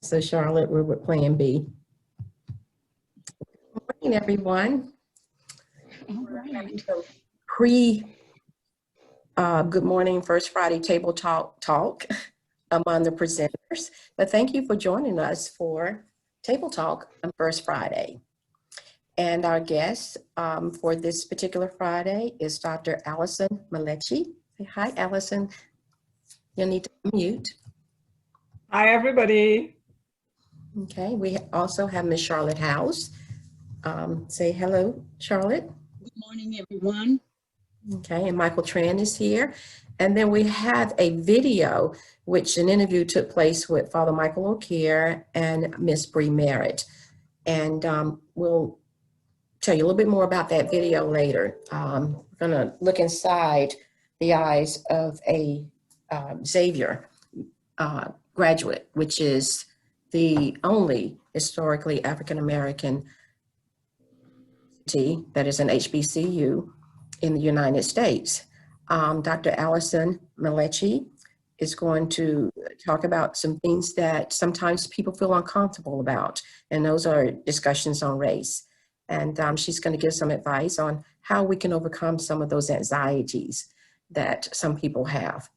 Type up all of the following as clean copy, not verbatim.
So Charlotte, we're with Plan B. Good morning, everyone. All right. Good morning, First Friday Table Talk among the presenters. But thank you for joining us for Table Talk on First Friday. And our guest for this particular Friday is Dr. Alison Mc Letchie. Say hi, Alison. You'll need to unmute. Hi, everybody. Okay, we also have Ms. Charlotte House. Say hello, Charlotte. Good morning, everyone. Okay, and Michael Tran is here. And then we have a video, which an interview took place with Father Michael O'Keefe and Miss Brie Merritt. And we'll tell you a little bit more about that video later. We're gonna look inside the eyes of a Xavier graduate, which is the only historically African-American that is an HBCU in the United States. Dr. Alison Mc Letchie is going to talk about some things that sometimes people feel uncomfortable about, and those are discussions on race. And she's going to give some advice on how we can overcome some of those anxieties that some people have.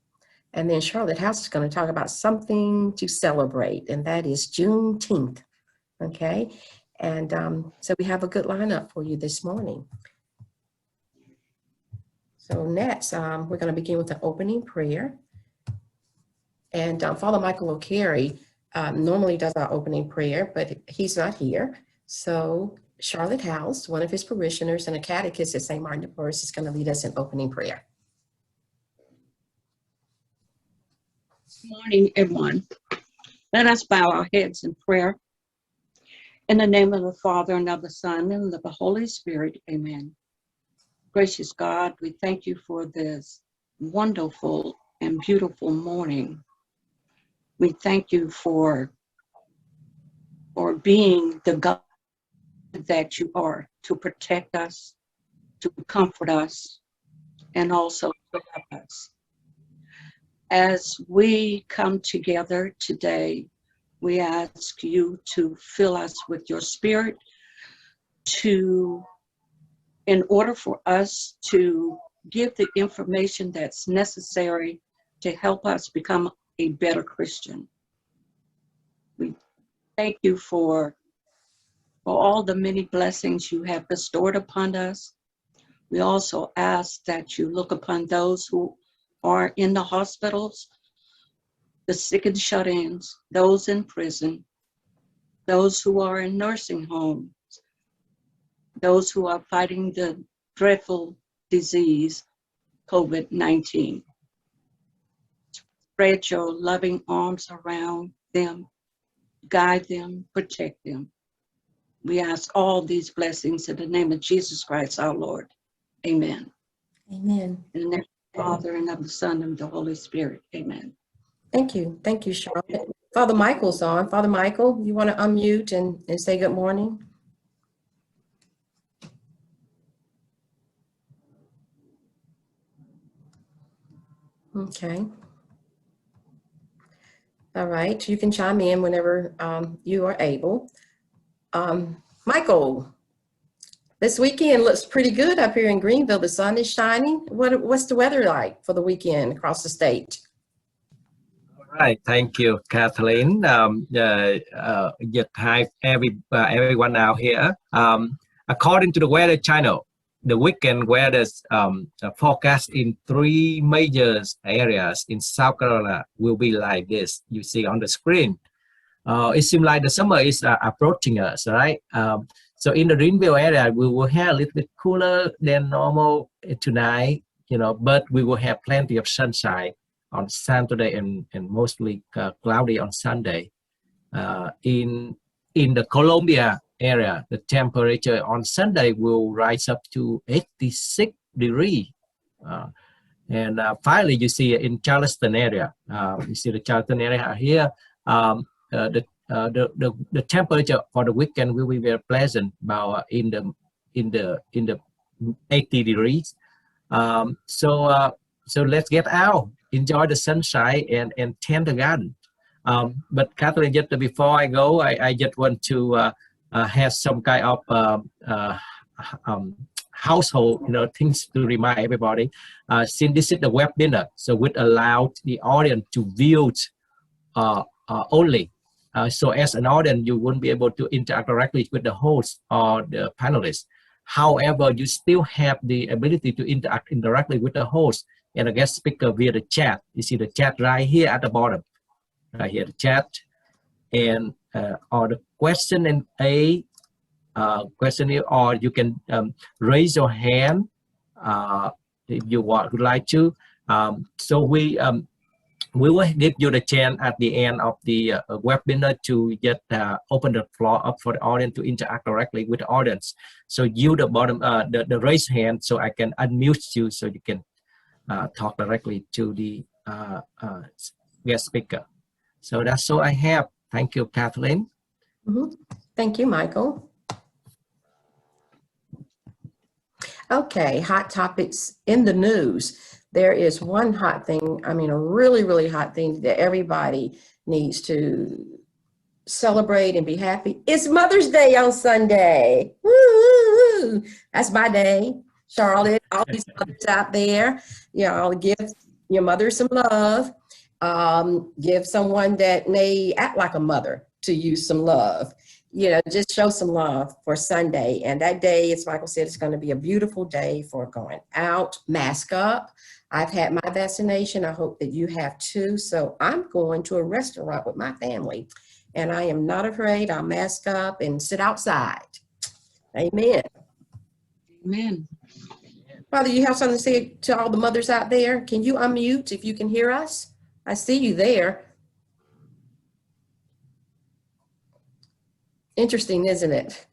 And then Charlotte House is going to talk about something to celebrate, and that is Juneteenth, okay? And so we have a good lineup for you this morning. So next, we're going to begin with an opening prayer. And Father Michael O'Keefe normally does our opening prayer, but he's not here. So Charlotte House, one of his parishioners and a catechist at St. Martin de Porres, is going to lead us in opening prayer. Good morning, everyone. Let us bow our heads in prayer. In the name of the Father, and of the Son, and of the Holy Spirit, amen. Gracious God, we thank you for this wonderful and beautiful morning. We thank you for being the God that you are, to protect us, to comfort us, and also to help us. As we come together today, we ask you to fill us with your spirit in order for us to give the information that's necessary to help us become a better Christian. We thank you for all the many blessings you have bestowed upon us. We also ask that you look upon those who are in the hospitals, the sick and shut-ins, those in prison, those who are in nursing homes, those who are fighting the dreadful disease, COVID-19. Spread your loving arms around them, guide them, protect them. We ask all these blessings in the name of Jesus Christ, our Lord. Amen. Amen. In the name of the Father, and of the Son, and of the Holy Spirit. Amen. Thank you. Thank you, Charlotte. Father Michael's on. Father Michael, you want to unmute and say good morning? Okay. All right. You can chime in whenever you are able. Michael, this weekend looks pretty good up here in Greenville. The sun is shining. What's the weather like for the weekend across the state? All right. Thank you, Kathleen. Hi, everyone out here. According to the Weather Channel, the weekend weather forecast in 3 major areas in South Carolina will be like this. You see on the screen. It seems like the summer is approaching us, right? So in the Greenville area, we will have a little bit cooler than normal tonight, but we will have plenty of sunshine on Saturday and mostly cloudy on Sunday. In the Columbia area, the temperature on Sunday will rise up to 86 degrees. And finally, you see in Charleston area, you see the Charleston area here. The temperature for the weekend will be very pleasant, about in the 80 degrees. So let's get out, enjoy the sunshine, and tend the garden. But Kathleen, just before I go, I just want to have some kind of household, things to remind everybody. Since this is the webinar, so we allow the audience to view only. So as an audience, you won't be able to interact directly with the host or the panelists. However, you still have the ability to interact indirectly with the host and a guest speaker via the chat. You see the chat right here at the bottom. Right here, the chat, and or the question and a question, or you can raise your hand if you would like to. So we will give you the chance at the end of the webinar to just open the floor up for the audience to interact directly with the audience. So you, the bottom, the raise hand, so I can unmute you so you can talk directly to the guest speaker. So that's all I have. Thank you, Kathleen. Mm-hmm. Thank you, Michael. Okay, hot topics in the news. There is one hot thing, I mean, a really, really hot thing that everybody needs to celebrate and be happy. It's Mother's Day on Sunday. Woo! That's my day. Charlotte, all these mothers out there, I'll give your mother some love. Give someone that may act like a mother to you some love. Just show some love for Sunday. And that day, as Michael said, it's going to be a beautiful day for going out, mask up. I've had my vaccination. I hope that you have too. So I'm going to a restaurant with my family, and I am not afraid. I'll mask up and sit outside. Amen. Amen. Father, you have something to say to all the mothers out there? Can you unmute if you can hear us? I see you there. Interesting, isn't it?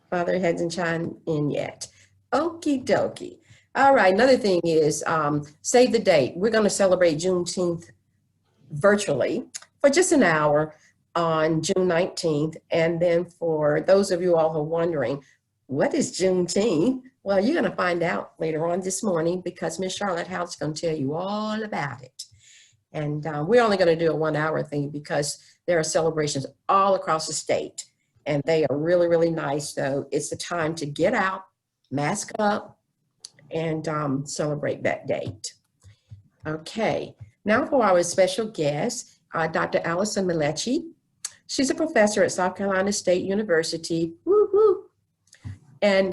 Father hasn't chimed in yet. Okie dokie. All right, another thing is save the date. We're going to celebrate Juneteenth virtually for just an hour on June 19th. And then for those of you all who are wondering, what is Juneteenth? Well, you're going to find out later on this morning because Miss Charlotte House is going to tell you all about it. And we're only going to do a 1 hour thing because there are celebrations all across the state and they are really, really nice. So it's the time to get out, mask up, and celebrate that date. Okay, now for our special guest, Dr. Alison Mc Letchie. She's a professor at South Carolina State University. Woo-hoo. And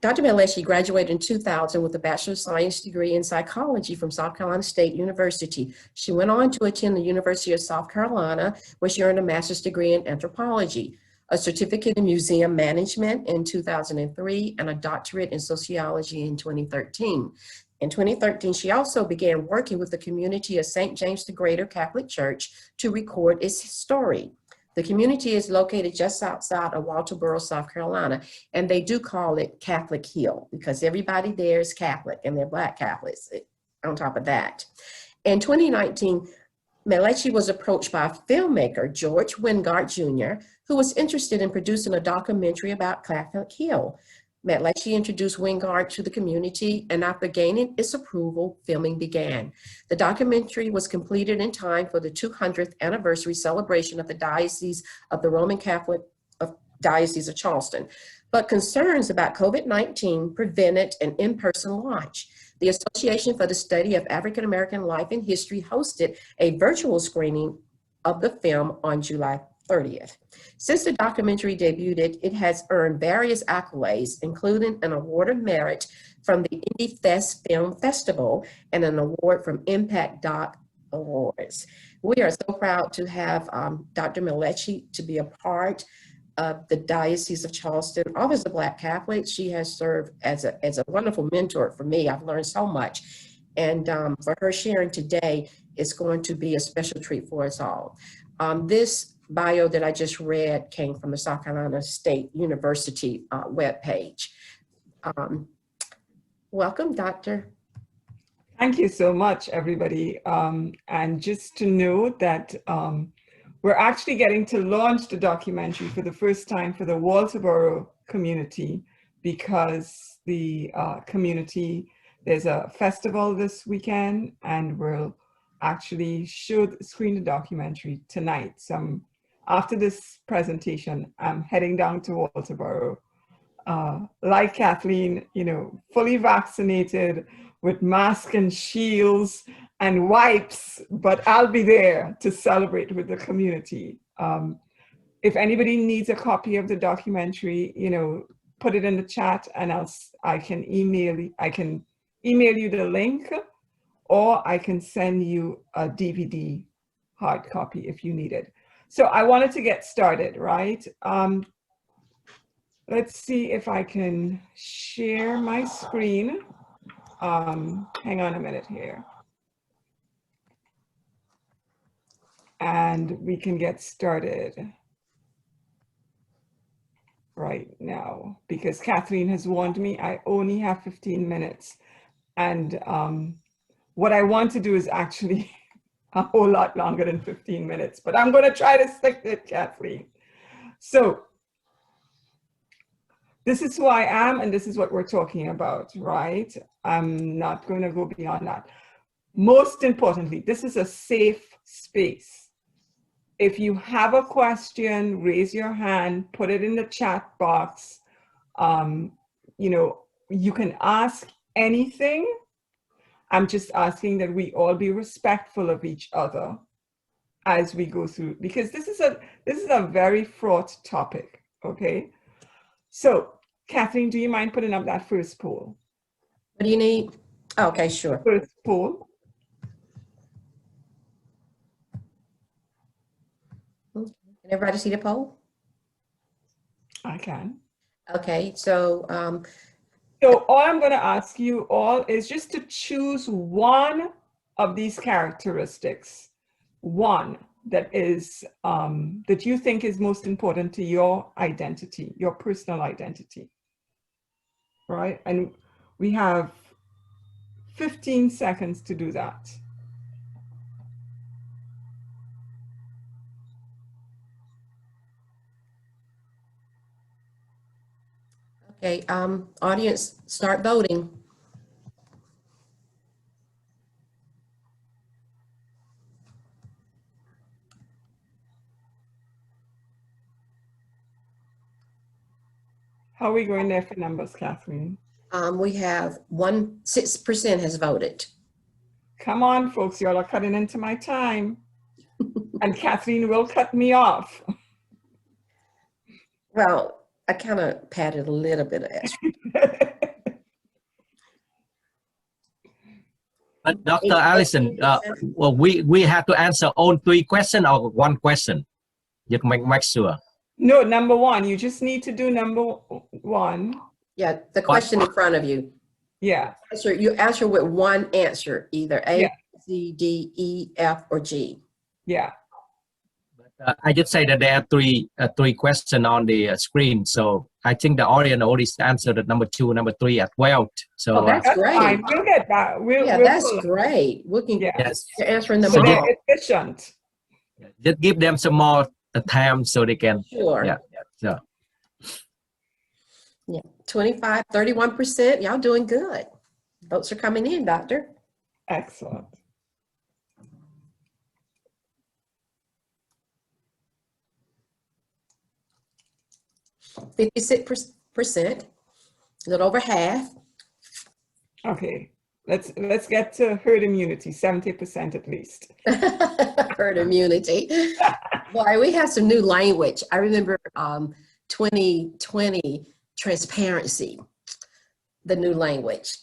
Dr. Mc Letchie graduated in 2000 with a Bachelor of Science degree in psychology from South Carolina State University. She went on to attend the University of South Carolina, where she earned a master's degree in anthropology, a certificate in museum management in 2003, and a doctorate in sociology in 2013. In 2013, she also began working with the community of St. James the Greater Catholic Church to record its story. The community is located just outside of Walterboro, South Carolina, and they do call it Catholic Hill because everybody there is Catholic and they're Black Catholics on top of that. In 2019, Mc Letchie was approached by filmmaker George Wingard Jr., who was interested in producing a documentary about Catholic Hill. Mc Letchie introduced Wingard to the community, and after gaining its approval, filming began. The documentary was completed in time for the 200th anniversary celebration of the Diocese of the Roman Catholic Diocese of Charleston, but concerns about COVID-19 prevented an in-person launch. The Association for the Study of African American Life and History hosted a virtual screening of the film on July 30th. Since the documentary debuted, it has earned various accolades, including an award of merit from the Indie Fest Film Festival and an award from Impact Doc Awards. We are so proud to have Dr. Mc Letchie to be a part of the Diocese of Charleston. All as a Black Catholic, she has served as a wonderful mentor for me. I've learned so much. And for her sharing today, it's going to be a special treat for us all. This bio that I just read came from the South Carolina State University webpage. Welcome, Doctor. Thank you so much, everybody. And just to note that we're actually getting to launch the documentary for the first time for the Walterboro community because the community, there's a festival this weekend and we'll actually screen the documentary tonight. So after this presentation, I'm heading down to Walterboro. Like Kathleen, you know, fully vaccinated with masks and shields and wipes, but I'll be there to celebrate with the community. If anybody needs a copy of the documentary, you know, put it in the chat and I can email you the link, or I can send you a DVD hard copy if you need it. So I wanted to get started, right? Let's see if I can share my screen. Hang on a minute here. And we can get started right now, because Kathleen has warned me I only have 15 minutes. And what I want to do is actually a whole lot longer than 15 minutes, but I'm gonna try to stick to it, Kathleen. So this is who I am, and this is what we're talking about, right? I'm not going to go beyond that. Most importantly, this is a safe space. If you have a question, raise your hand, put it in the chat box. You know, you can ask anything. I'm just asking that we all be respectful of each other as we go through, because this is a very fraught topic, okay? So, Kathleen, do you mind putting up that first poll? What do you need? Okay, sure. First poll. Can everybody see the poll? I can. Okay, so So all I'm going to ask you all is just to choose one of these characteristics, one that is that you think is most important to your identity, your personal identity, right? And we have 15 seconds to do that. okay, audience, start voting. How are we going there for numbers, Kathleen? We have 6% has voted. Come on, folks, y'all are cutting into my time. And Kathleen will cut me off. Well, I kind of padded a little bit of extra. But Dr. Alison, well, we have to answer all 3 questions or 1 question. Just make sure. No, number 1. You just need to do number 1. Yeah, the question in front of you. Yeah. You answer with one answer, either A, Yeah. C, D, E, F, or G. Yeah. I just say that there are 3 questions on the screen, so I think the audience already answered the number 2, number 3 as well. So that's great. Fine. We'll get that. Yeah, that's great. We can yes. You're answering them So all. Efficient. Just give them some more time so they can. Sure. Yeah. So. Yeah, 25, 31%. Y'all doing good. Votes are coming in, Doctor. Excellent. %, a little over half. Okay. Let's get to herd immunity, 70% at least. Herd immunity. Boy, we have some new language. I remember 2020 transparency, the new language,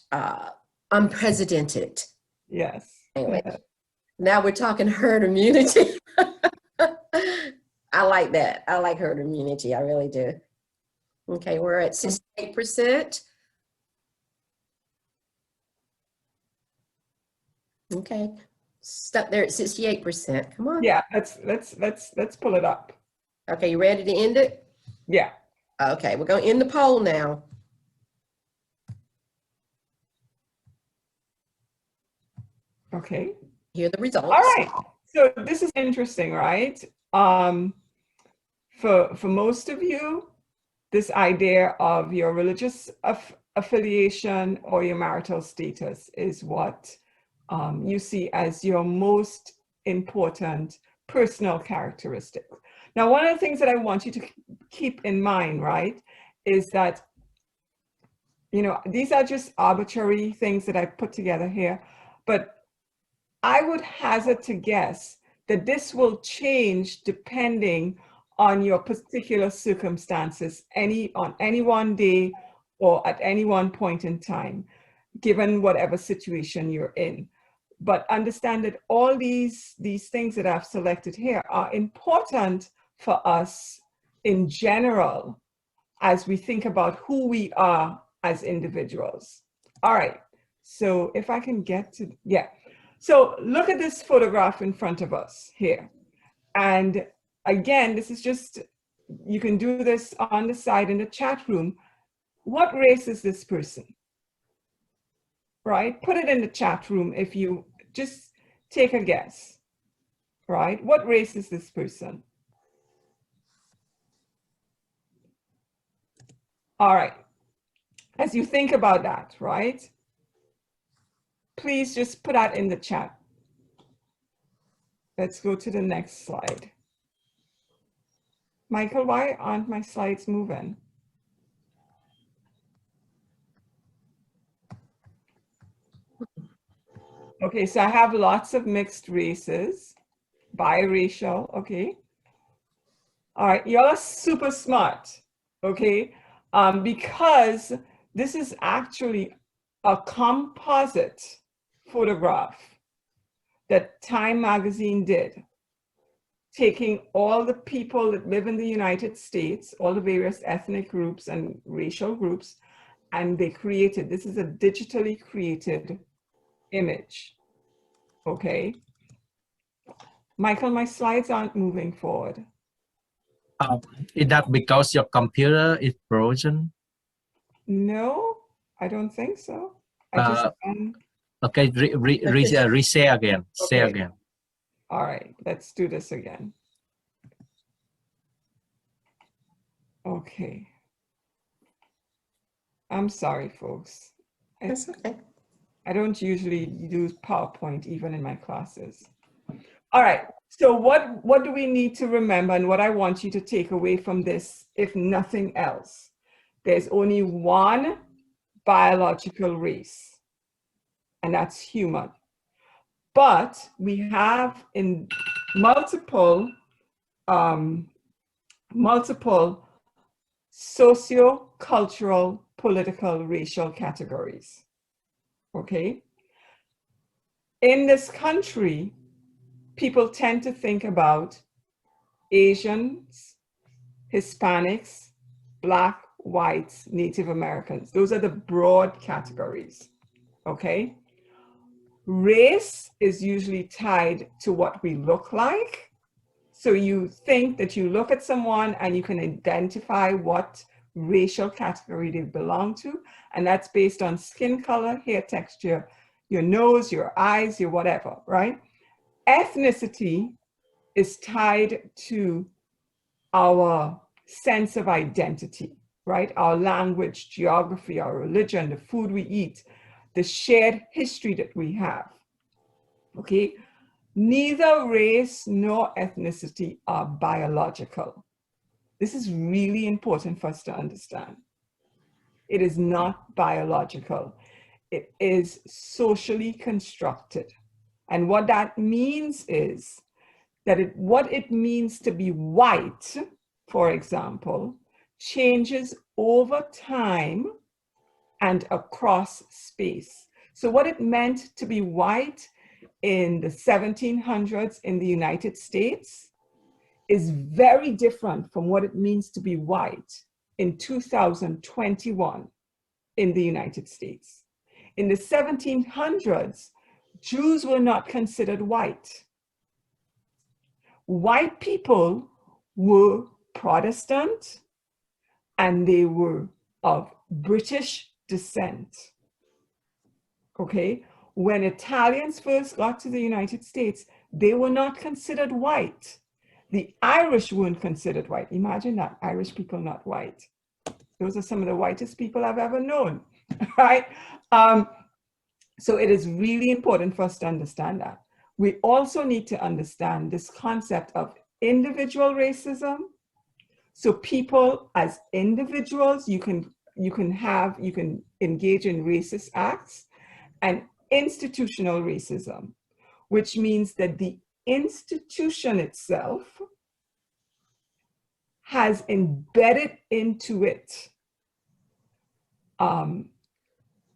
unprecedented. Yes. Anyway, Yes. now we're talking herd immunity. I like that. I like herd immunity. I really do. Okay, we're at 68%. Okay, stuck there at 68%. Come on. Yeah, let's pull it up. Okay, you ready to end it? Yeah. Okay, we're going to end the poll now. Okay. Here are the results. All right. So this is interesting, right? For most of you, this idea of your religious affiliation or your marital status is what you see as your most important personal characteristic. Now, one of the things that I want you to keep in mind, right, is that, you know, these are just arbitrary things that I put together here, but I would hazard to guess that this will change depending on your particular circumstances on any one day or at any one point in time, given whatever situation you're in. But understand that all these things that I've selected here are important for us in general as we think about who we are as individuals. All right, so if I can get to, yeah. So look at this photograph in front of us here. And again, this is just, you can do this on the side in the chat room. What race is this person? Right? Put it in the chat room if you just take a guess. Right? What race is this person? All right. As you think about that, right? Please just put that in the chat. Let's go to the next slide. Michael, why aren't my slides moving? Okay, so I have lots of mixed races, biracial, okay. All right, y'all are super smart, okay? Because this is actually a composite photograph that Time magazine did, taking all the people that live in the United States, all the various ethnic groups and racial groups, and they created, this is a digitally created image, okay? Michael, my slides aren't moving forward. Is that because your computer is frozen? No, I don't think so. I just Okay, re-say again. Say Okay. again. All right, let's do this again. Okay. I'm sorry, folks. That's okay. I don't usually use PowerPoint even in my classes. All right, so what do we need to remember, and what I want you to take away from this, if nothing else? There's only one biological race, and that's human. But we have in multiple socio-cultural, political, racial categories, okay? In this country, people tend to think about Asians, Hispanics, Black, whites, Native Americans. Those are the broad categories, okay? Race is usually tied to what we look like. So you think that you look at someone and you can identify what racial category they belong to, and that's based on skin color, hair texture, your nose, your eyes, your whatever, right? Ethnicity is tied to our sense of identity, right? Our language, geography, our religion, the food we eat, the shared history that we have, okay? Neither race nor ethnicity are biological. This is really important for us to understand. It is not biological. It is socially constructed. And what that means is that what it means to be white, for example, changes over time and across space. So what it meant to be white in the 1700s in the United States is very different from what it means to be white in 2021 in the United States. In the 1700s, Jews were not considered white. White people were Protestant and they were of British descent, okay? When Italians first got to the United States, they were not considered white. The Irish weren't considered white. Imagine that, Irish people not white. Those are some of the whitest people I've ever known, right? So it is really important for us to understand that. We also need to understand this concept of individual racism. So people as individuals, you can engage in racist acts, and institutional racism, which means that the institution itself has embedded into it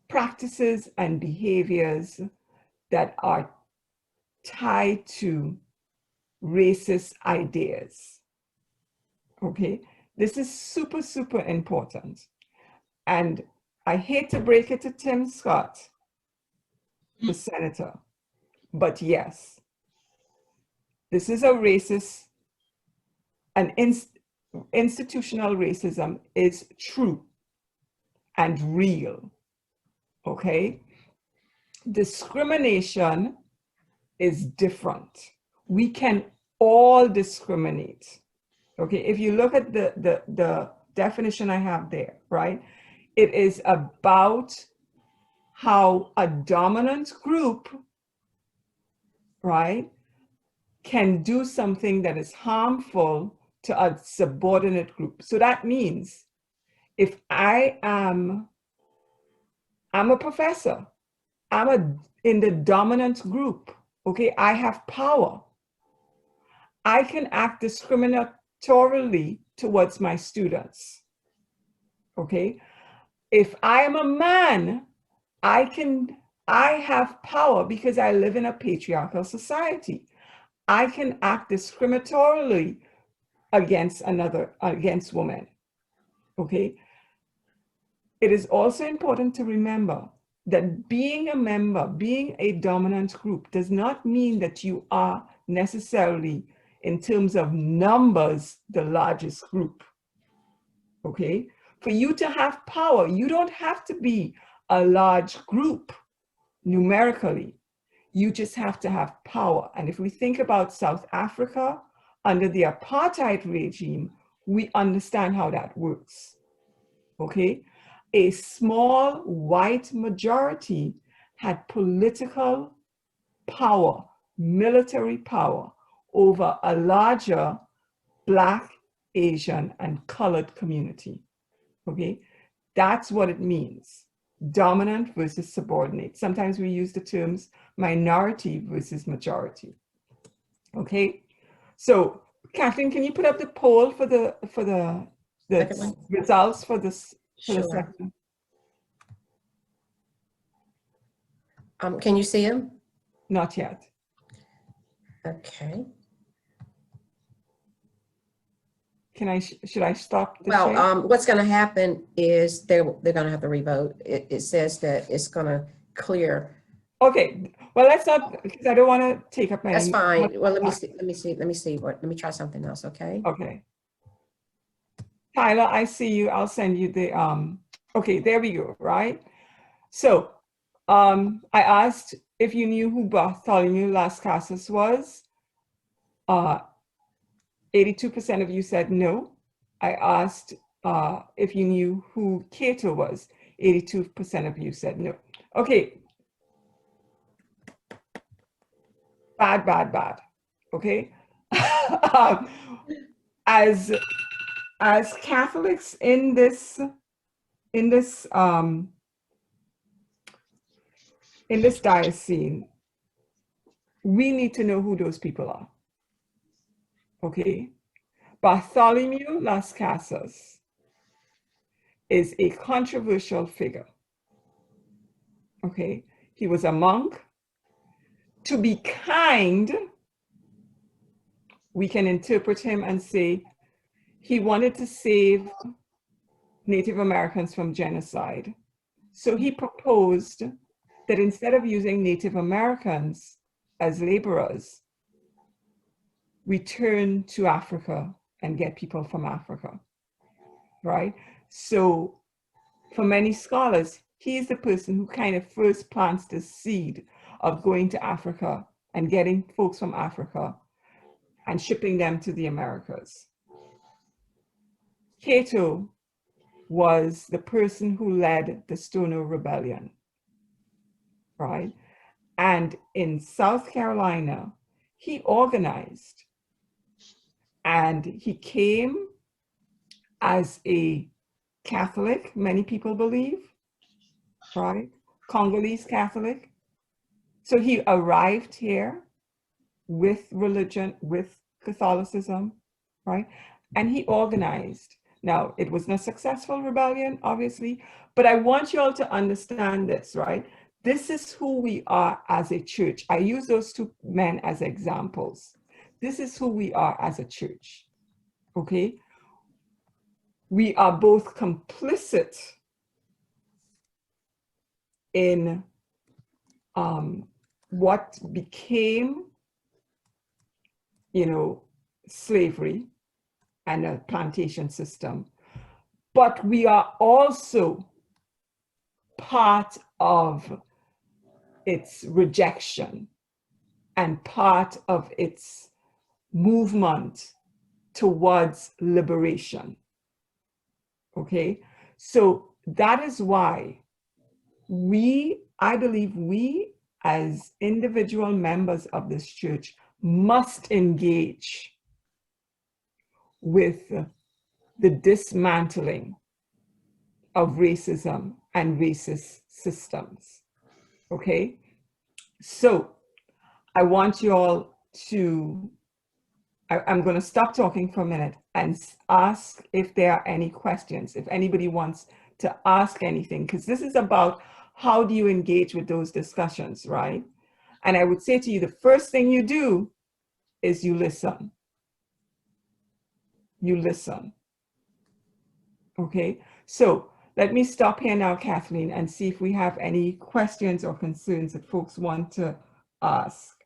practices and behaviors that are tied to racist ideas. Okay, this is super, super important. And I hate to break it to Tim Scott, the senator, but yes, this is a racist, institutional racism is true and real, okay? Discrimination is different. We can all discriminate, okay? If you look at the definition I have there, right? It is about how a dominant group, right, can do something that is harmful to a subordinate group. So that means if I'm a professor, in the dominant group, okay, I have power. I can act discriminatorily towards my students, okay? If I am a man, I have power because I live in a patriarchal society. I can act discriminatorily against women, okay? It is also important to remember that being a dominant group does not mean that you are necessarily, in terms of numbers, the largest group, okay? For you to have power, you don't have to be a large group numerically. You just have to have power. And if we think about South Africa under the apartheid regime, we understand how that works, okay? A small white majority had political power, military power over a larger Black, Asian, and colored community, okay? That's what it means, dominant versus subordinate. Sometimes we use the terms minority versus majority, okay? So Kathleen, can you put up the poll for the results for this? Sure. Can you see him? Not yet. Okay. Should I stop the share? Well, what's going to happen is they're going to have to revote. It says that it's going to clear. Okay. Well, let's not, because I don't want to take up any. That's fine. Well, let me try something else. Okay. Okay. Tyler, I see you. I'll send you the, okay, there we go, right? So I asked if you knew who Bartholomew Las Casas was. 82% of you said no. I asked if you knew who Cato was. 82% of you said no. Okay. Bad. Okay. As Catholics in this diocese, we need to know who those people are. Okay. Bartholomew Las Casas is a controversial figure. Okay. He was a monk. To be kind, we can interpret him and say he wanted to save Native Americans from genocide. So he proposed that instead of using Native Americans as laborers, we turn to Africa and get people from Africa, right? So for many scholars, he is the person who kind of first plants the seed of going to Africa and getting folks from Africa and shipping them to the Americas. Cato was the person who led the Stono Rebellion, right? And in South Carolina, he organized, and he came as a Catholic, many people believe, right? Congolese Catholic. So he arrived here with religion, with Catholicism, right? And he organized. Now, it was not a successful rebellion, obviously, but I want you all to understand this, right? This is who we are as a church. I use those two men as examples. This is who we are as a church, okay? We are both complicit in what became, slavery and a plantation system, but we are also part of its rejection and part of its movement towards liberation. Okay, so that is why I believe we as individual members of this church must engage with the dismantling of racism and racist systems. Okay, so I want you all to, I'm going to stop talking for a minute and ask if there are any questions, if anybody wants to ask anything, because this is about how do you engage with those discussions, right? And I would say to you, the first thing you do is you listen. You listen. Okay, so let me stop here now, Kathleen, and see if we have any questions or concerns that folks want to ask.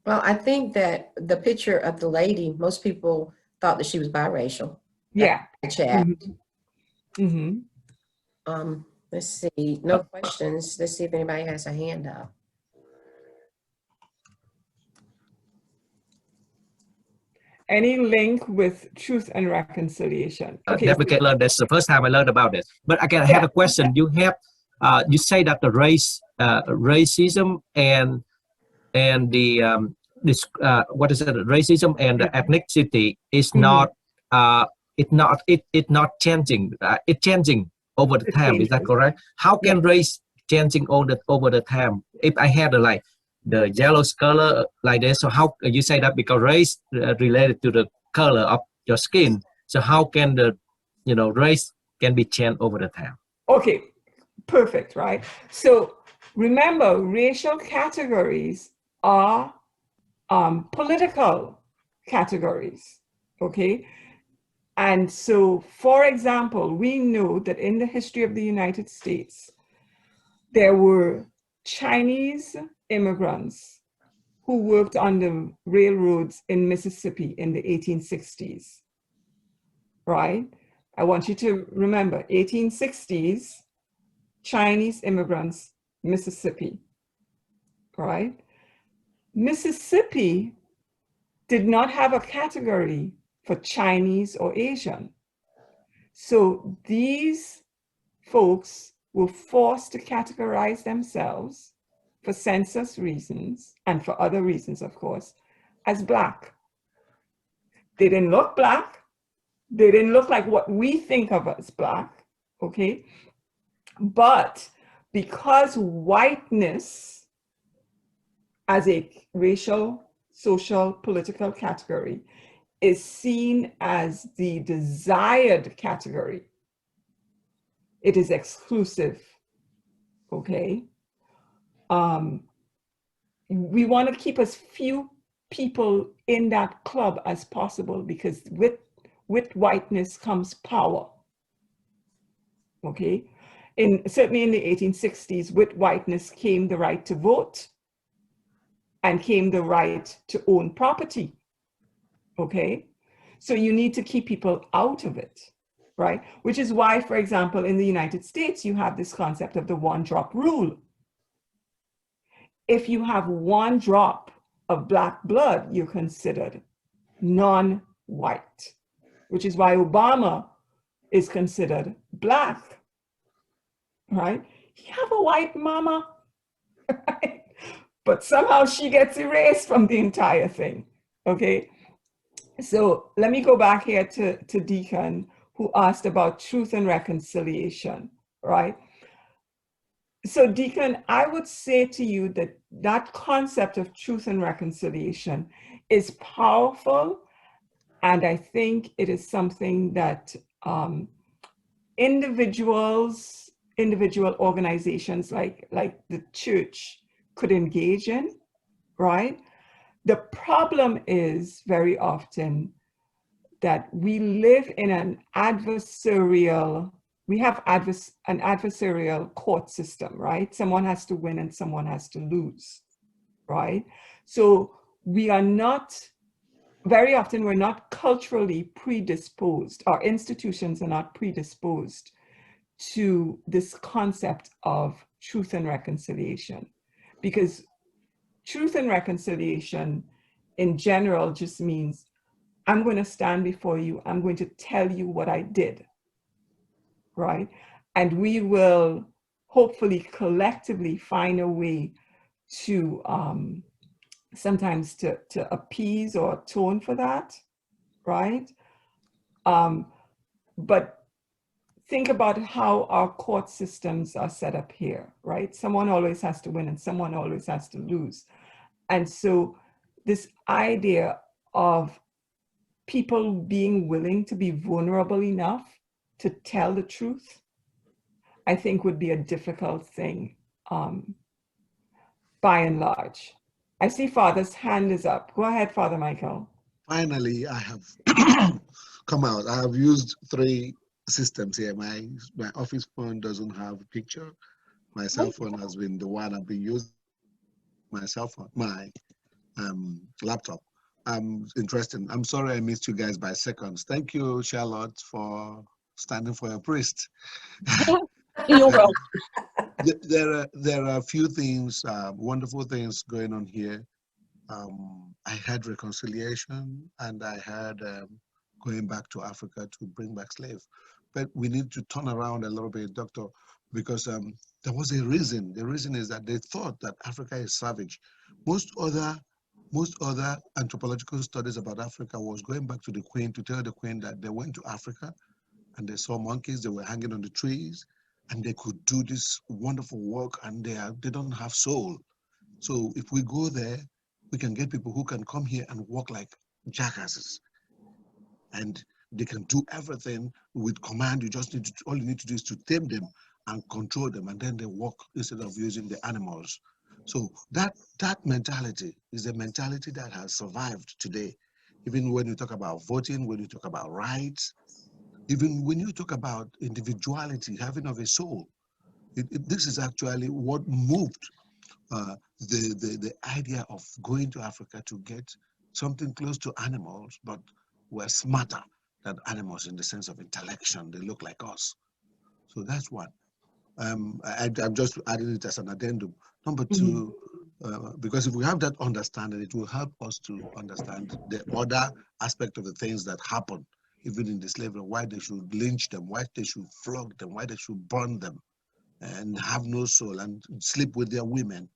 Well, I think that the picture of the lady, most people thought that she was biracial. Yeah. Chat. Mm-hmm. Let's see, no questions. Let's see if anybody has a hand up. Any link with Truth and Reconciliation? Okay, never get learned. That's the first time I learned about it. But again, I have a question. You have, you say that the racism and the what is it? Racism and the ethnicity is not it's not changing. It's changing over the time. Is that correct? How can race changing over the time? If I had like the yellow color like this, so how you say that because race related to the color of your skin, so how can the race can be changed over the time? Okay, perfect, right? So remember, racial categories are political categories, okay? And so, for example, we know that in the history of the United States, there were Chinese immigrants who worked on the railroads in Mississippi in the 1860s, right? I want you to remember, 1860s, Chinese immigrants, Mississippi, right? Mississippi did not have a category for Chinese or Asian. So these folks were forced to categorize themselves for census reasons and for other reasons, of course, as Black. They didn't look Black. They didn't look like what we think of as Black, okay? But because whiteness as a racial, social, political category is seen as the desired category, it is exclusive, okay? We want to keep as few people in that club as possible because with whiteness comes power, okay? Certainly in the 1860s, with whiteness came the right to vote and came the right to own property, okay? So you need to keep people out of it, right? Which is why, for example, in the United States, you have this concept of the one-drop rule. If you have one drop of Black blood, you're considered non-white, which is why Obama is considered Black, right? he have a white mama, right? But somehow she gets erased from the entire thing, okay? So let me go back here to Deacon, who asked about truth and reconciliation, right? So Deacon, I would say to you that that concept of truth and reconciliation is powerful. And I think it is something that individual organizations like the church could engage in, right? The problem is very often that we live in an adversarial court system, right? Someone has to win and someone has to lose, right? So we are not, very often we're not culturally predisposed, our institutions are not predisposed to this concept of truth and reconciliation, because truth and reconciliation in general just means I'm going to stand before you, I'm going to tell you what I did, right? And we will hopefully collectively find a way to sometimes to appease or atone for that, right? But think about how our court systems are set up here, right? Someone always has to win and someone always has to lose. And so this idea of people being willing to be vulnerable enough to tell the truth, I think would be a difficult thing by and large. I see Father's hand is up. Go ahead, Father Michael. Finally, I have come out. I have used 3 systems here. My office phone doesn't have a picture. My cell phone has been the one I've been using. My cell phone, my laptop. Interesting. I'm sorry I missed you guys by seconds. Thank you, Charlotte, for standing for your priest. You're welcome. There are a few things, wonderful things going on here. I had reconciliation, and I had going back to Africa to bring back slaves. But we need to turn around a little bit, Doctor, because there was a reason. The reason is that they thought that Africa is savage. Most other anthropological studies about Africa was going back to the Queen to tell the Queen that they went to Africa and they saw monkeys, they were hanging on the trees, and they could do this wonderful work, and they don't have soul. So if we go there, we can get people who can come here and work like jackasses. And they can do everything with command. All you need to do is to tame them and control them, and then they work instead of using the animals. So that mentality is a mentality that has survived today. Even when you talk about voting, when you talk about rights, even when you talk about individuality, having of a soul, this is actually what moved the idea of going to Africa to get something close to animals, but we're smarter than animals in the sense of intellection. They look like us. So that's one. I'm just adding it as an addendum. Number 2, because if we have that understanding, it will help us to understand the other aspect of the things that happen, even in the slavery, why they should lynch them, why they should flog them, why they should burn them, and have no soul, and sleep with their women,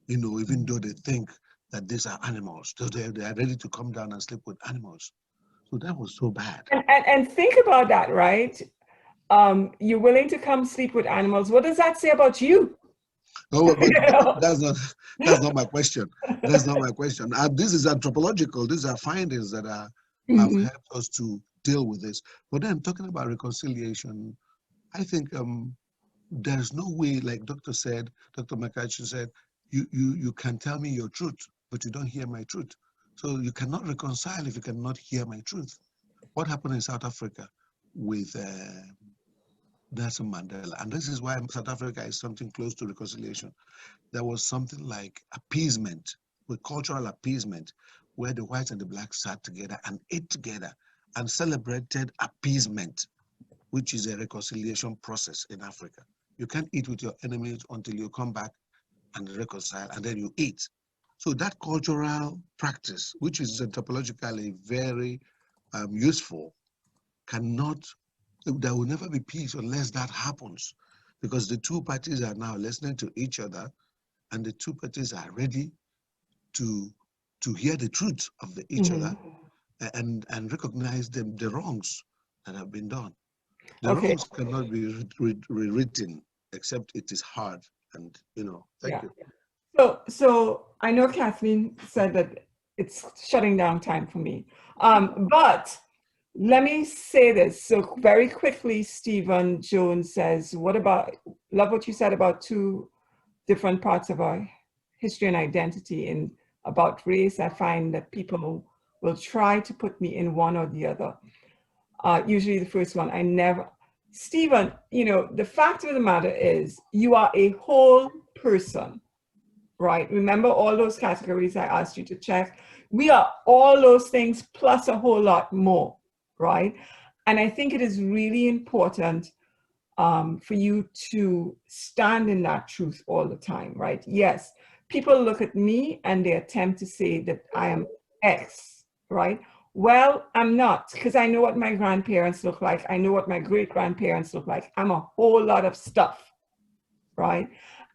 even though they think that these are animals. So they are ready to come down and sleep with animals. So that was so bad. And think about that, right? You're willing to come sleep with animals. What does that say about you? Oh, but that's not my question. That's not my question. This is anthropological. These are findings that have helped us to deal with this. But then talking about reconciliation, I think there's no way, like Dr. Mc Letchie said, you can tell me your truth, but you don't hear my truth. So you cannot reconcile if you cannot hear my truth. What happened in South Africa with Nelson Mandela? And this is why South Africa is something close to reconciliation. There was something like appeasement, with cultural appeasement, where the whites and the blacks sat together and ate together and celebrated appeasement, which is a reconciliation process in Africa. You can't eat with your enemies until you come back and reconcile, and then you eat. So that cultural practice, which is anthropologically very useful, there will never be peace unless that happens. because the two parties are now listening to each other, and the two parties are ready to hear the truth of each other and recognize the wrongs that have been done. The Okay. wrongs cannot be rewritten except it is hard. And thank you. So I know Kathleen said that it's shutting down time for me, but let me say this. So very quickly, Stephen Jones says, love what you said about two different parts of our history and identity. And about race, I find that people will try to put me in one or the other. Usually the first one, I never. Stephen, the fact of the matter is you are a whole person, right? Remember all those categories I asked you to check? We are all those things plus a whole lot more, right? And I think it is really important for you to stand in that truth all the time, right? Yes, people look at me and they attempt to say that I am X, right? Well, I'm not, because I know what my grandparents look like. I know what my great-grandparents look like. I'm a whole lot of stuff, right?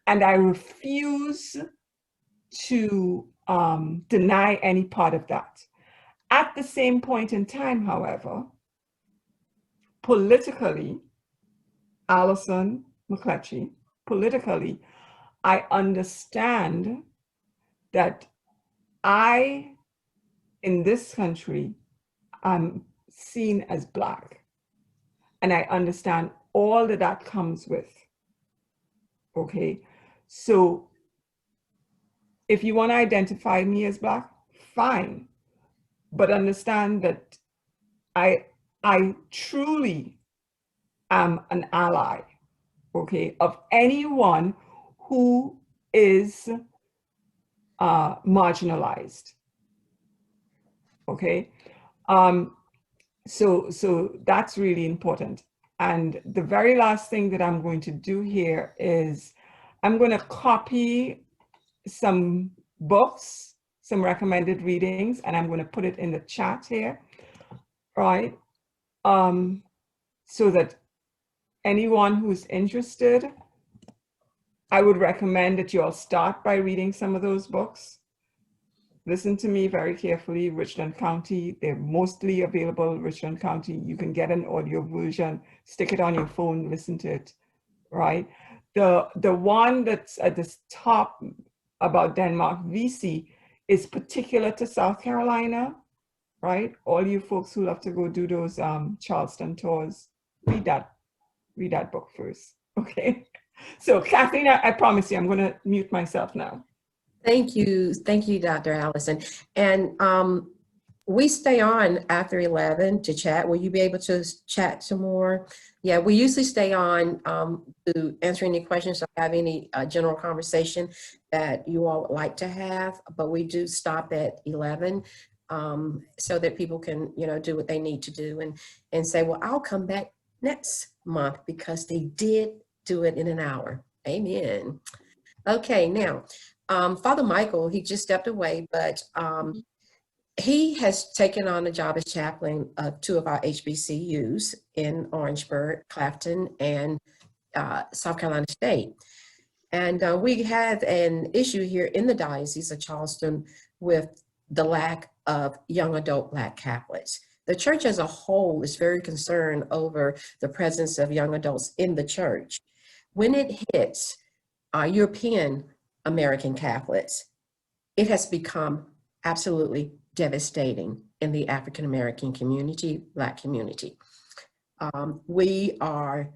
And I refuse to deny any part of that. At the same point in time, however, politically, Alison Mc Letchie, politically, I understand that in this country, I'm seen as Black. And I understand all that comes with, okay? So if you want to identify me as Black, fine. But understand that I truly am an ally, okay, of anyone who is marginalized, okay? So that's really important. And the very last thing that I'm going to do here is I'm going to copy some books, some recommended readings, and I'm going to put it in the chat here, right? So that anyone who's interested, I would recommend that you all start by reading some of those books. Listen to me very carefully. Richland County, they're mostly available. Richland County, you can get an audio version, stick it on your phone, listen to it, right? The one that's at the top about Denmark, VC, is particular to South Carolina, right? All you folks who love to go do those Charleston tours, read that book first, okay? So Kathleen, I promise you, I'm gonna mute myself now. Thank you, Dr. Allison. And we stay on after 11 to chat. Will you be able to chat some more? Yeah, we usually stay on to answer any questions or have any general conversation that you all would like to have, but we do stop at 11 so that people can, do what they need to do and say, well, I'll come back next month because they did do it in an hour. Amen. Okay, now, Father Michael, he just stepped away, but he has taken on a job as chaplain of two of our HBCUs in Orangeburg, Clafton, and South Carolina State. And we have an issue here in the Diocese of Charleston with the lack of young adult Black Catholics. The church as a whole is very concerned over the presence of young adults in the church. When it hits European American Catholics, it has become absolutely devastating in the African American community, Black community. We are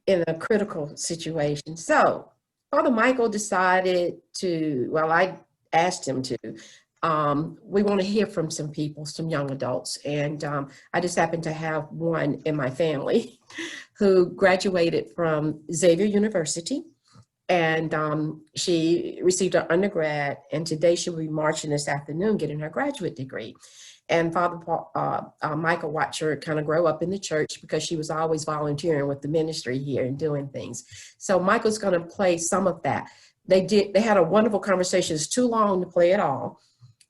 in a critical situation. So Father Michael decided to, well, I asked him to, we want to hear from some people, some young adults. And I just happen to have one in my family who graduated from Xavier University. And she received her undergrad, and today she'll be marching this afternoon, getting her graduate degree. And Father Michael watched her kind of grow up in the church because she was always volunteering with the ministry here and doing things. So Michael's going to play some of that. They had a wonderful conversation. It's too long to play it all,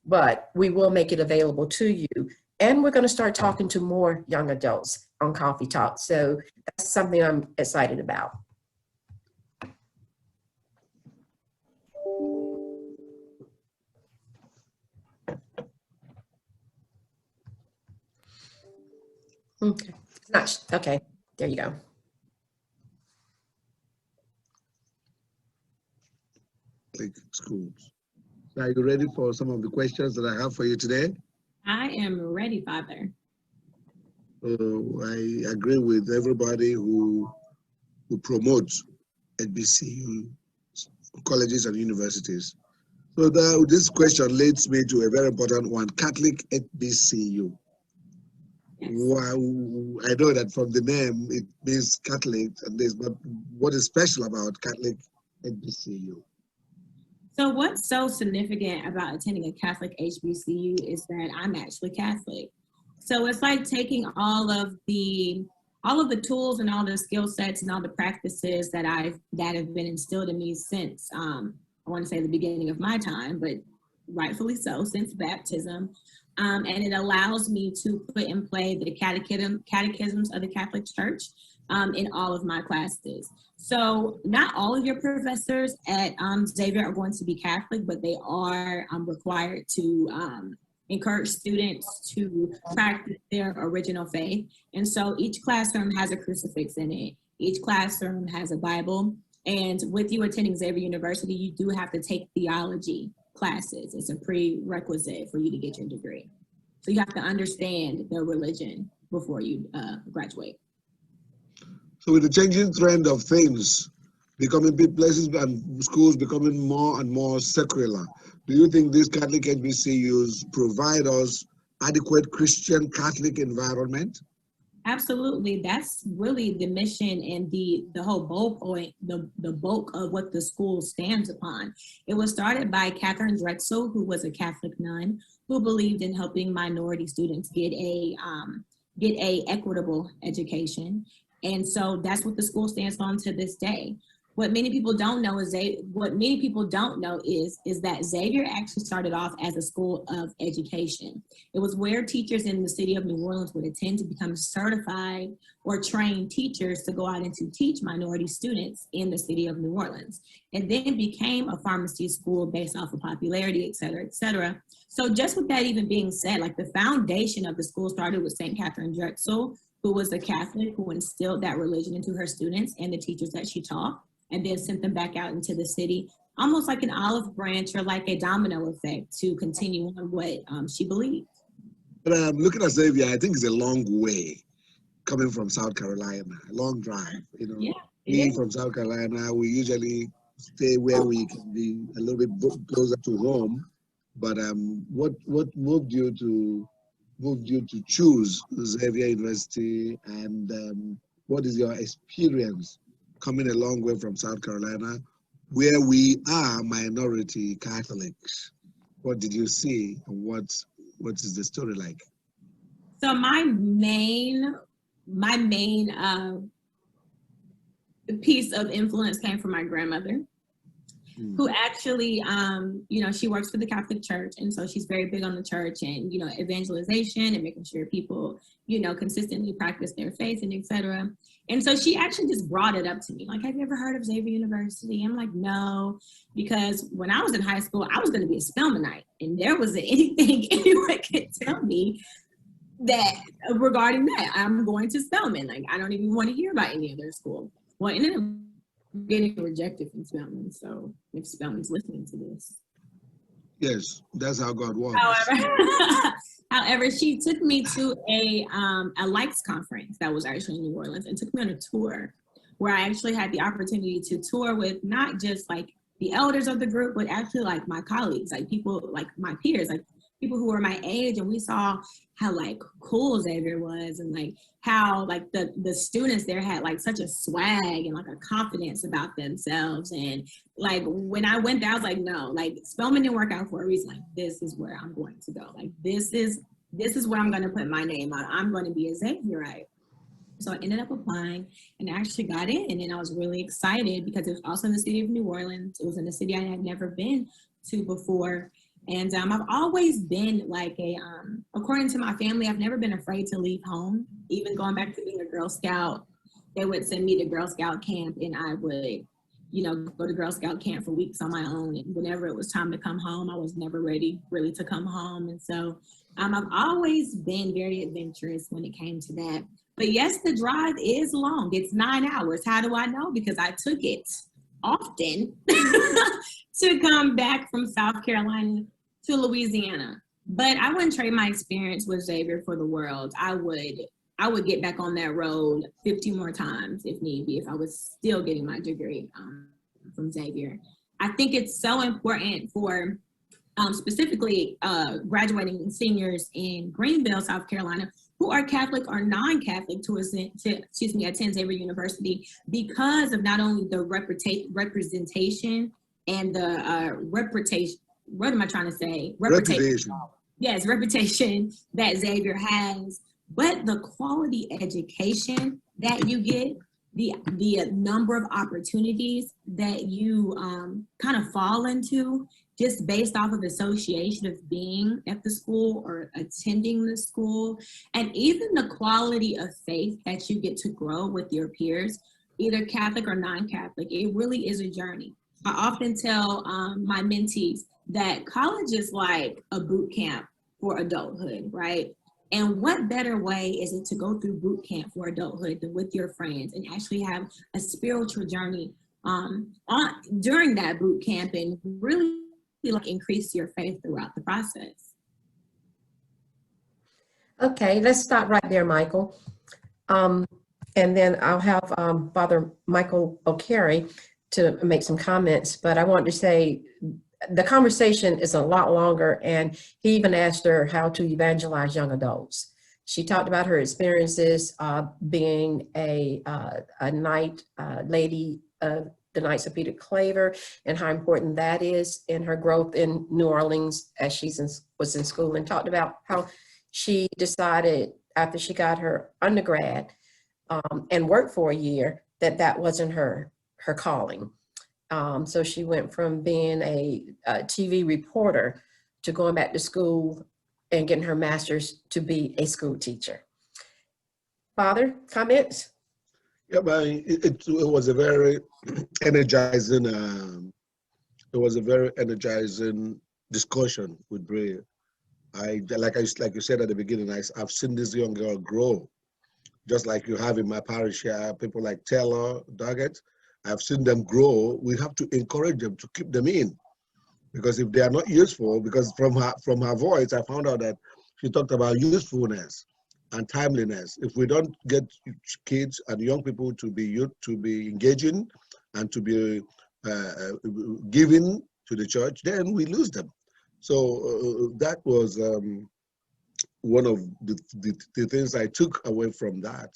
but we will make it available to you. And we're going to start talking to more young adults on Coffee Talk. So that's something I'm excited about. Okay. It's not, okay, there you go. Like schools. So are you ready for some of the questions that I have for you today? I am ready, Father. I agree with everybody who promotes HBCU colleges and universities. So this question leads me to a very important one: Catholic HBCU. Yes. Wow, I know that from the name it means Catholic and this, but what is special about Catholic HBCU? So what's so significant about attending a Catholic HBCU is that I'm actually Catholic. So it's like taking all of the tools and all the skill sets and all the practices that have been instilled in me since I want to say the beginning of my time, but rightfully so, since baptism. And it allows me to put in play the catechisms of the Catholic Church in all of my classes. So not all of your professors at Xavier are going to be Catholic, but they are required to encourage students to practice their original faith. And so each classroom has a crucifix in it. Each classroom has a Bible. And with you attending Xavier University, you do have to take theology classes. It's a prerequisite for you to get your degree. So you have to understand their religion before you graduate. So with the changing trend of things becoming big places and schools becoming more and more secular, do you think these Catholic HBCUs provide us adequate Christian Catholic environment? Absolutely. That's really the mission and the whole bulk point, the bulk of what the school stands upon. It was started by Catherine Drexel, who was a Catholic nun, who believed in helping minority students get a equitable education. And so that's what the school stands on to this day. What many people don't know is that Xavier actually started off as a school of education. It was where teachers in the city of New Orleans would attend to become certified or trained teachers to go out and to teach minority students in the city of New Orleans. And then became a pharmacy school based off of popularity, et cetera, et cetera. So just with that even being said, like the foundation of the school started with St. Catherine Drexel, who was a Catholic who instilled that religion into her students and the teachers that she taught, and then sent them back out into the city, almost like an olive branch or like a domino effect to continue on what she believed. But looking at Xavier, I think it's a long way coming from South Carolina, a long drive. You know, Yeah, being from South Carolina, we usually stay where we can be a little bit closer to home. But what moved you to choose Xavier University, and what is your experience coming a long way from South Carolina, where we are minority Catholics? What did you see, and what is the story like? So my main piece of influence came from my grandmother, who actually, she works for the Catholic Church. And so she's very big on the church and, evangelization and making sure people, consistently practice their faith and et cetera. And so she actually just brought it up to me. Like, have you ever heard of Xavier University? I'm like, no, because when I was in high school, I was going to be a Spelmanite. And there wasn't anything anyone could tell me that regarding that. I'm going to Spelman. Like, I don't even want to hear about any other school. Well, it ended up getting rejected from Spelman. So if Spelman's listening to this. Yes, that's how God works. However, she took me to a Likes conference that was actually in New Orleans and took me on a tour where I actually had the opportunity to tour with not just like the elders of the group, but actually like my colleagues, like people like my peers, like people who were my age. And we saw how like cool Xavier was, and like how like the students there had like such a swag and like a confidence about themselves. And like when I went there, I was like, no, like Spelman didn't work out for a reason. Like, this is where I'm going to go. Like this is where I'm going to put my name on. I'm going to be a Xavierite. So I ended up applying and actually got in, and I was really excited because it was also in the city of New Orleans. It was in a city I had never been to before. And I've always been like according to my family, I've never been afraid to leave home. Even going back to being a Girl Scout, they would send me to Girl Scout camp, and I would, go to Girl Scout camp for weeks on my own. And whenever it was time to come home, I was never ready really to come home. And so I've always been very adventurous when it came to that. But yes, the drive is long. It's 9 hours. How do I know? Because I took it often to come back from South Carolina to Louisiana. But I wouldn't trade my experience with Xavier for the world. I would get back on that road 50 more times if need be, if I was still getting my degree from Xavier. I think it's so important for specifically graduating seniors in Greenville, South Carolina, who are Catholic or non-Catholic to attend Xavier University, because of not only the representation and the reputation. What am I trying to say? Reputation. Yes, reputation that Xavier has, but the quality education that you get, the number of opportunities that you kind of fall into just based off of association of being at the school or attending the school, and even the quality of faith that you get to grow with your peers, either Catholic or non-Catholic. It really is a journey. I often tell my mentees that college is like a boot camp for adulthood, right? And what better way is it to go through boot camp for adulthood than with your friends and actually have a spiritual journey during that boot camp and really like increase your faith throughout the process. Okay, let's stop right there, Michael. And then I'll have Father Michael O'Carey to make some comments, but I want to say the conversation is a lot longer, and he even asked her how to evangelize young adults. She talked about her experiences being a night lady of the Knights of Peter Claver, and how important that is in her growth in New Orleans as she was in school, and talked about how she decided after she got her undergrad and worked for a year that wasn't her calling. So she went from being a TV reporter to going back to school and getting her master's to be a school teacher. Father, comments? Yeah, but it was a very energizing. It was a very energizing discussion with Brie. Like you said at the beginning, I've seen this young girl grow, just like you have in my parish here. People like Taylor, Doggett. I've seen them grow. We have to encourage them to keep them in, because if they are not useful, because from her voice, I found out that she talked about usefulness and timeliness. If we don't get kids and young people to be engaging and to be giving to the church, then we lose them. So that was one of the things I took away from that.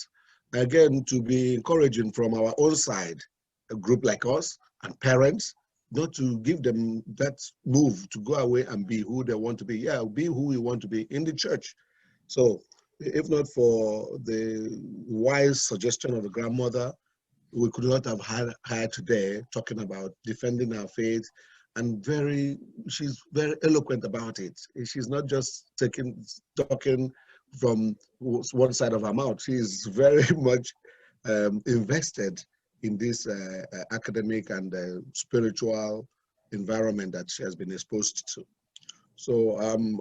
Again, to be encouraging from our own side, a group like us and parents, not to give them that move to go away and be who they want to be. Yeah, be who we want to be in the church. So if not for the wise suggestion of the grandmother, we could not have had her today talking about defending our faith, and she's very eloquent about it. She's not just talking from one side of her mouth. She's very much invested in this academic and spiritual environment that she has been exposed to. So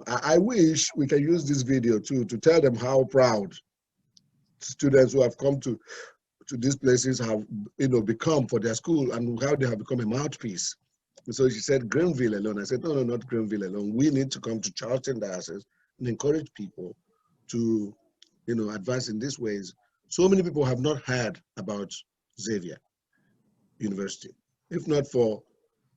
I wish we can use this video too to tell them how proud students who have come to these places have become for their school, and how they have become a mouthpiece. And so she said Greenville alone. I said, no, not Greenville alone. We need to come to Charleston Diocese and encourage people to advance in these ways. So many people have not heard about Xavier University, if not for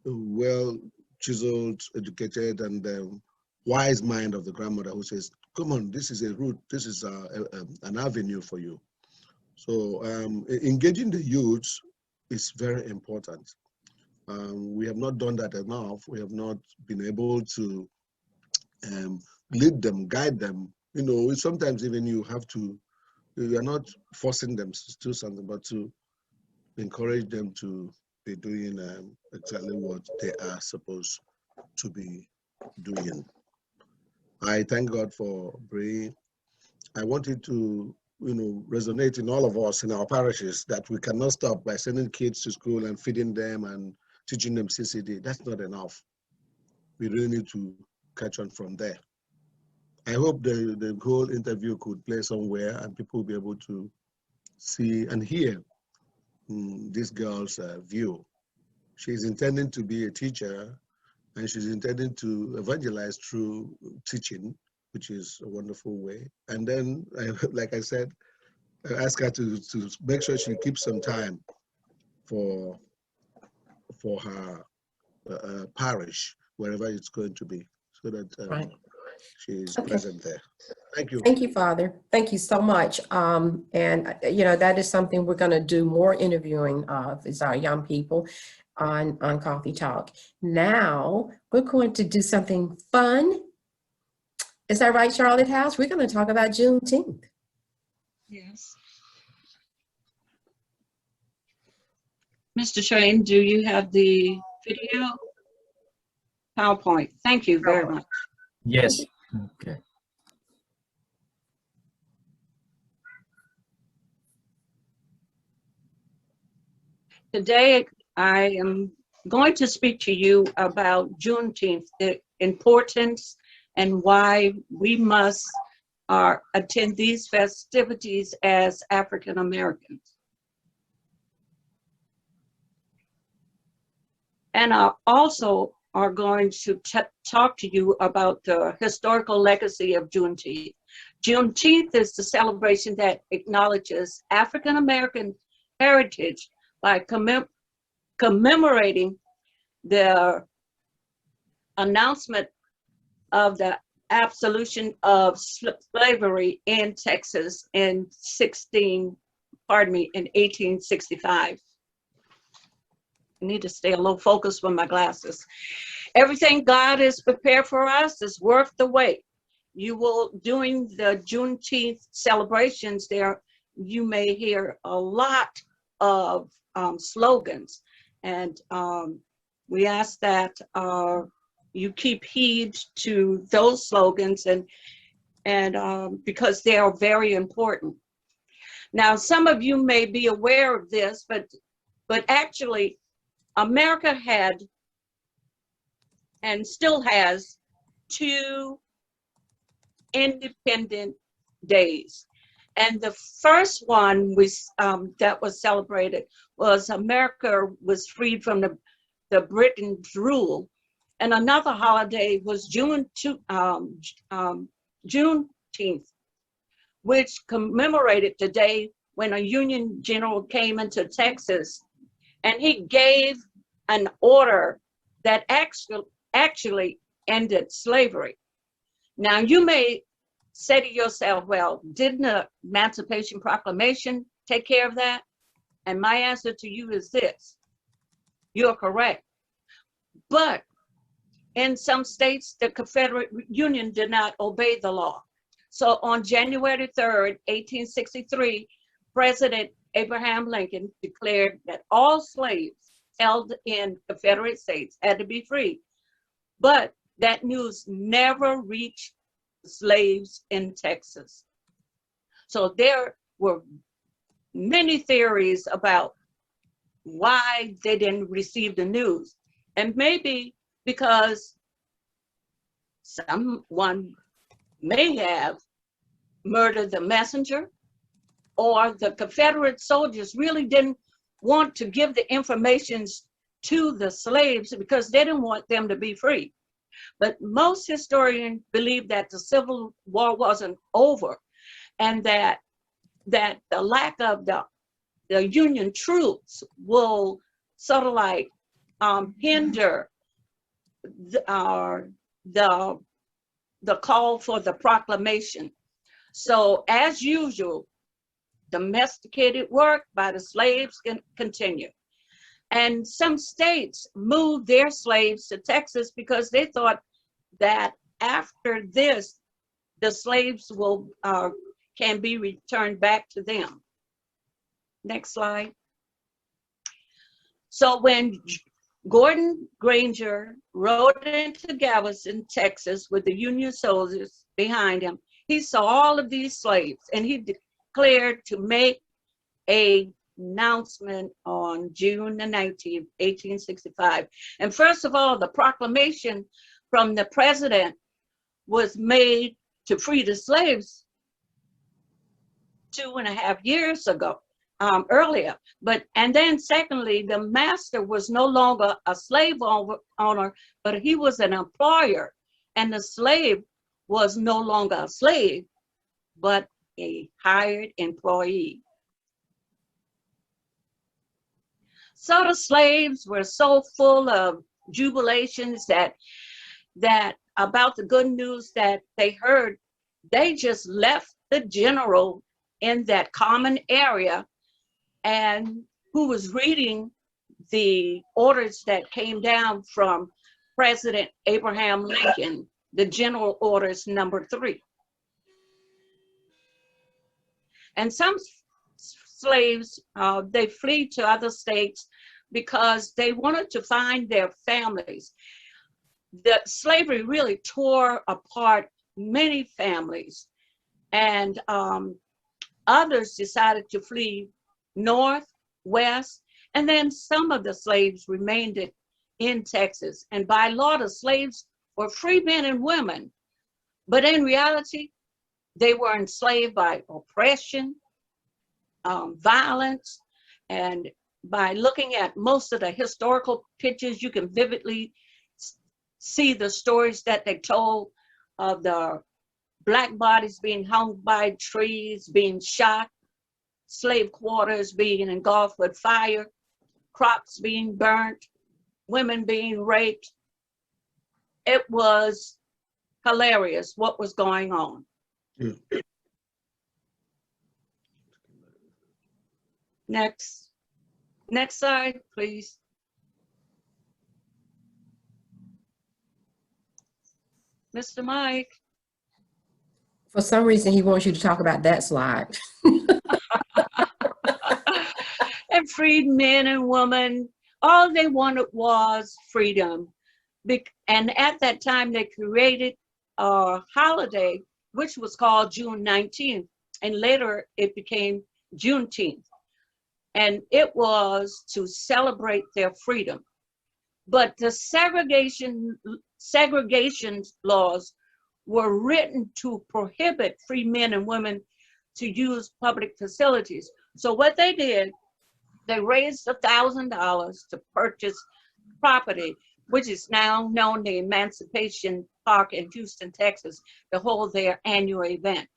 well-chiseled, educated, and wise mind of the grandmother who says, come on, this is a route, this is an avenue for you. So engaging the youth is very important. We have not done that enough. We have not been able to lead them, guide them. Sometimes even you are not forcing them to do something, but to encourage them to be doing exactly what they are supposed to be doing. I thank God for Brie. I wanted to resonate in all of us in our parishes that we cannot stop by sending kids to school and feeding them and teaching them CCD. That's not enough. We really need to catch on from there. I hope the whole interview could play somewhere and people will be able to see and hear this girl's view. She's intending to be a teacher, and she's intending to evangelize through teaching, which is a wonderful way. And then, like I said, I ask her to make sure she keeps some time for her parish, wherever it's going to be, so that Right. she's Okay. present there. Thank you. Thank you, Father. Thank you so much. And that is something we're going to do more interviewing of, is our young people on Coffee Talk. Now we're going to do something fun. Is that right, Charlotte House? We're going to talk about Juneteenth. Yes. Mr. Shane, do you have the video? PowerPoint. Thank you very much. Yes. Okay. Today, I am going to speak to you about Juneteenth, the importance and why we must attend these festivities as African Americans. And I also are going to talk to you about the historical legacy of Juneteenth. Juneteenth is the celebration that acknowledges African American heritage by commemorating the announcement of the absolution of slavery in Texas in 1865. I need to stay a little focused with my glasses. Everything God has prepared for us is worth the wait. You will, during the Juneteenth celebrations there, you may hear a lot of slogans, and we ask that you keep heed to those slogans, and because they are very important. Now, some of you may be aware of this, but actually, America had and still has 2 independent days. And the first one that was celebrated was America was freed from the Britain's rule. And another holiday was Juneteenth, which commemorated the day when a Union general came into Texas and he gave an order that actually ended slavery. Now, you may say to yourself, well, didn't the Emancipation Proclamation take care of that? And my answer to you is this: you're correct. But in some states, the Confederate Union did not obey the law. So on January 3rd, 1863, President Abraham Lincoln declared that all slaves held in Confederate states had to be free. But that news never reached slaves in Texas. So there were many theories about why they didn't receive the news. And maybe because someone may have murdered the messenger, or the Confederate soldiers really didn't want to give the information to the slaves because they didn't want them to be free. But most historians believe that the Civil War wasn't over, and that the lack of the Union troops will sort of like hinder the call for the proclamation. So as usual, domesticated work by the slaves can continue. And some states moved their slaves to Texas because they thought that after this, the slaves can be returned back to them. Next slide. So when Gordon Granger rode into Galveston, Texas, with the Union soldiers behind him, he saw all of these slaves, and he declared to make an announcement on June the 19th, 1865. And first of all, the proclamation from the president was made to free the slaves 2.5 years ago, earlier. And then secondly, the master was no longer a slave owner, but he was an employer, and the slave was no longer a slave, but a hired employee. So the slaves were so full of jubilations that about the good news that they heard, they just left the general in that common area, and who was reading the orders that came down from President Abraham Lincoln, the General Orders number 3. And some slaves, they fled to other states because they wanted to find their families. The slavery really tore apart many families, and others decided to flee north, west, and then some of the slaves remained in Texas. And by law, the slaves were free men and women, but in reality, they were enslaved by oppression, violence, and by looking at most of the historical pictures, you can vividly see the stories that they told of the black bodies being hung by trees, being shot, slave quarters being engulfed with fire, crops being burnt, women being raped. It was hilarious what was going on. Yeah. Next slide, please. Mr. Mike. For some reason, he wants you to talk about that slide. And freed men and women, all they wanted was freedom. And at that time, they created a holiday, which was called June 19th. And later, it became Juneteenth. And it was to celebrate their freedom. But the segregation laws were written to prohibit free men and women to use public facilities. So what they did, they raised $1,000 to purchase property, which is now known the Emancipation Park in Houston, Texas, to hold their annual event.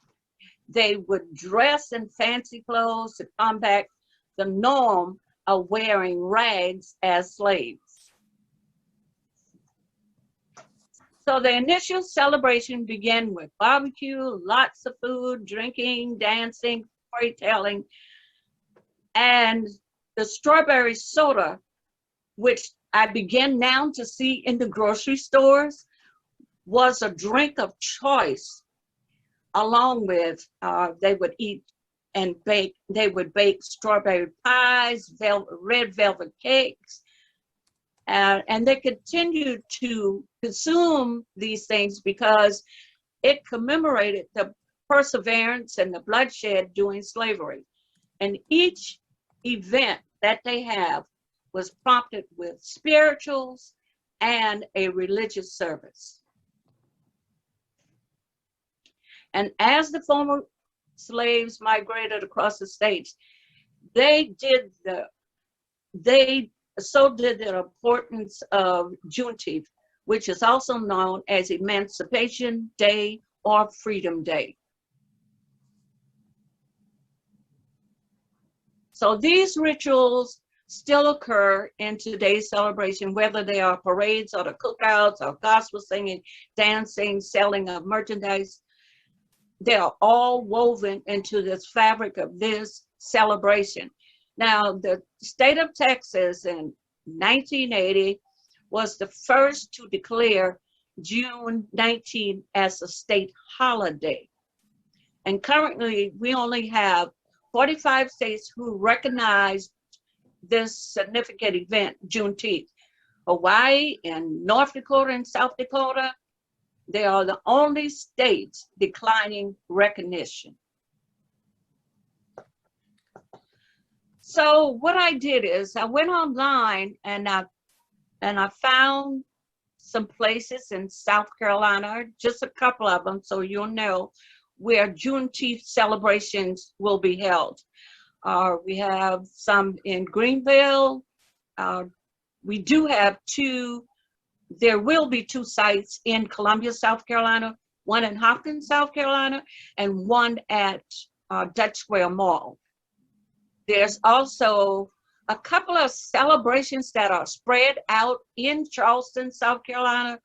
They would dress in fancy clothes to combat the norm of wearing rags as slaves. So the initial celebration began with barbecue, lots of food, drinking, dancing, storytelling, and the strawberry soda, which I begin now to see in the grocery stores, was a drink of choice, along with they would eat and bake. They would bake strawberry pies, red velvet cakes, and they continued to consume these things because it commemorated the perseverance and the bloodshed during slavery. And each event that they have was prompted with spirituals and a religious service. And as the former slaves migrated across the states, so did the importance of Juneteenth, which is also known as Emancipation Day or Freedom Day. So these rituals still occur in today's celebration, whether they are parades or the cookouts or gospel singing, dancing, selling of merchandise. They are all woven into this fabric of this celebration. Now, the state of Texas in 1980 was the first to declare June 19 as a state holiday. And currently, we only have 45 states who recognize this significant event, Juneteenth. Hawaii and North Dakota and South Dakota, they are the only states declining recognition. So what I did is I went online and I found some places in South Carolina, just a couple of them, so you'll know where Juneteenth celebrations will be held. We have some in Greenville. We do have there will be 2 sites in Columbia, South Carolina, one in Hopkins, South Carolina, and one at Dutch Square Mall. There's also a couple of celebrations that are spread out in Charleston, South Carolina.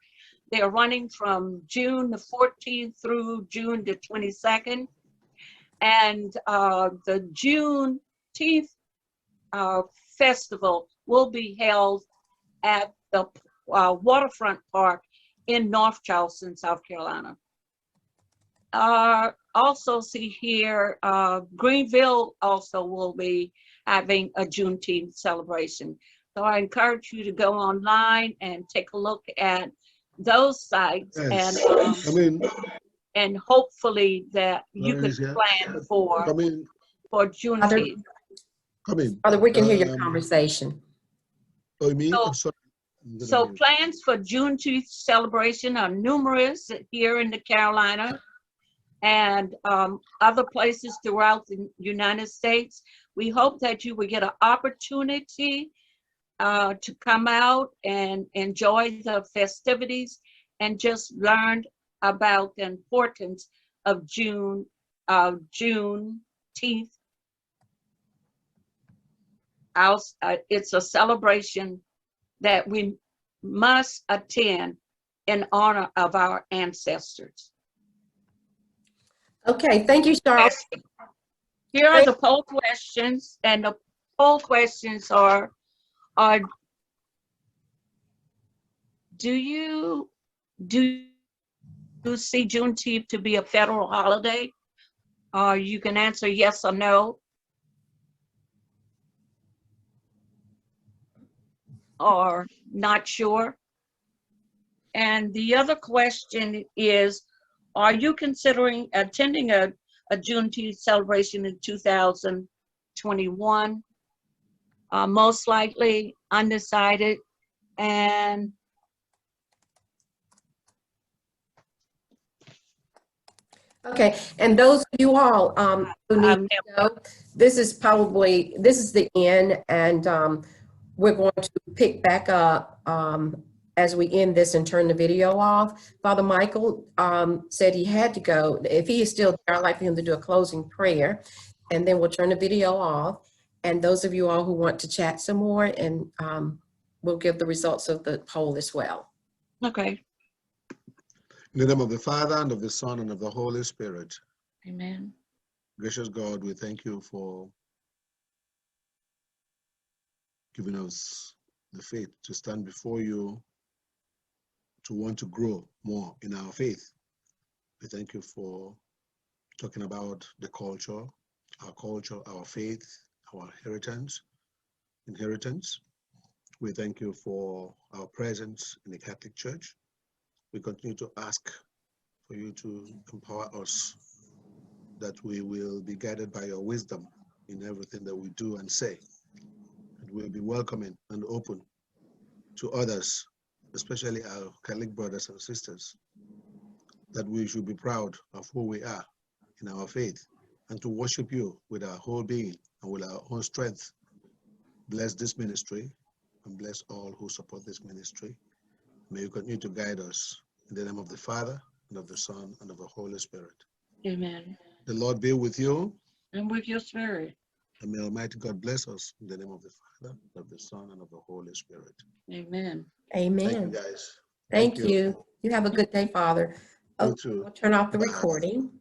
They're running from June the 14th through June the 22nd. And the Juneteenth festival will be held at the Waterfront Park in North Charleston, South Carolina. Also see here, Greenville also will be having a Juneteenth celebration. So I encourage you to go online and take a look at those sites. Yes. And hopefully that you can plan for Juneteenth. Father, we can hear your conversation. Oh, you mean? So plans for Juneteenth celebration are numerous here in the Carolina and other places throughout the United States. We hope that you will get an opportunity to come out and enjoy the festivities and just learn about the importance of Juneteenth. It's a celebration that we must attend in honor of our ancestors. Okay, thank you, Charles. Here are the poll questions, and the poll questions are do you see Juneteenth to be a federal holiday? You can answer yes or no. Or not sure. And the other question is, are you considering attending a Juneteenth celebration in 2021? Most likely undecided. And Okay, and those of you all who need to know, this is the end, and we're going to pick back up as we end this and turn the video off. Father Michael said he had to go. If he is still there, I'd like for him to do a closing prayer, and then we'll turn the video off. And those of you all who want to chat some more, and we'll give the results of the poll as well. okay. In the name of the Father, and of the Son, and of the Holy Spirit. Amen. Gracious God, we thank you for giving us the faith to stand before you, to want to grow more in our faith. We thank you for talking about the culture, our faith, our inheritance. We thank you for our presence in the Catholic Church. We continue to ask for you to empower us, that we will be guided by your wisdom in everything that we do and say. And we'll be welcoming and open to others, especially our Catholic brothers and sisters, that we should be proud of who we are in our faith and to worship you with our whole being and with our own strength. Bless this ministry and bless all who support this ministry. May you continue to guide us in the name of the Father, and of the Son, and of the Holy Spirit. Amen. The Lord be with you. And with your spirit. And may Almighty God bless us in the name of the Father, of the Son, and of the Holy Spirit. Amen. Amen. Thank you, guys. Thank you. You have a good day, Father. You too. We'll turn off the Bye. recording.